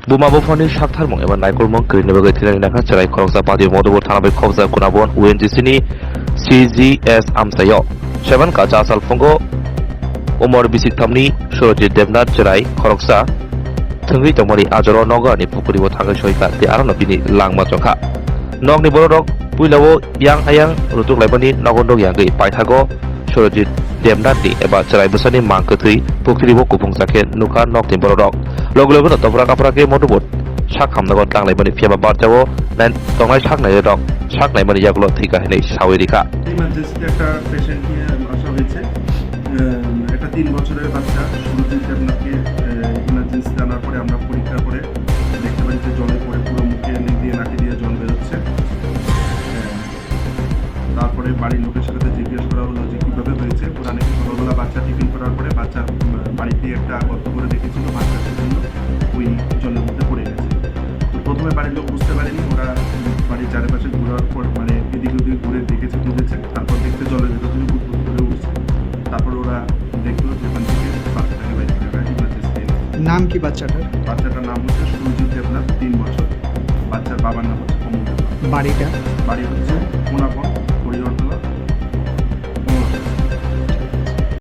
Buma Bofani Shaktarmong ever Nikolmong Greenberg Tinaka Cherai Korsa Party Modobo Tanabe Kobza Kunabon UNGC CGS Amsayo Shevan Kacha Salfongo Omor Bisik Tamni Shorji Devnat Cherai Koroksa Tungri Tomori Ajoro Noga ni Pukuri Wotanga Shoika the Arano Bini Langma Joka Nog ni Borodok Puilawo Yang Ayang Rutuk Lebani Nogondo Yangi Paitago Shorji Devnati eba Cherai Busani Mankatui Pukuri Wokupung Sake Nuka Nok ni Borodok Logo Toprak Aprake Motobot Shak Hamnagon Tang Lebani Fiaba Bartawo Nan Tongai Shak Naidok Shak Lebani Yaglo Tika Hene Shawirika ইমার্জেন্সিতে একটা patient নিয়ে আসা হয়েছে একটা 3 বছরের বাচ্চা শুরুতে আপনাকে ইমার্জেন্সিতে আনার পরে আমরা পরীক্ষা করে দেখতে পারি যে জলে পড়ে পুরো মুখে দিয়ে নাকে দিয়ে জল বেরোচ্ছে তারপরে বাড়ির লোকের সাথে জিজ্ঞেস করা হলো যে কীভাবে হয়েছে ওরা নাকি সকালবেলা বাচ্চা টিফিন করার পরে বাচ্চা বাড়িতে একটা গর্ত করে রেখেছিল বাচ্চাটার জন্য ওই জলের মধ্যে পড়ে গেছে তো প্রথমে বাড়ির লোক বুঝতে পারেনি ওরা বাড়ির চারিপাশে ঘোরার পর মানে এদিক ওদিক ঘুরে দেখেছে তুলেছে তারপর দেখতে জলের ভেতর থেকে বুদবুদ করে উঠছে তারপর ওরা দেখলো যে ওখান থেকে বাচ্চাটাকে বাইরে করে ইমার্জেন্সি নাম কি বাচ্চাটার? বাচ্চাটার নাম হচ্ছে সুরজিৎ দেবনাথ 3 বছর বাচ্চার বাবার নাম হচ্ছে কমল দেবনাথ বাড়িটা? বাড়ি হচ্ছে কোনাপন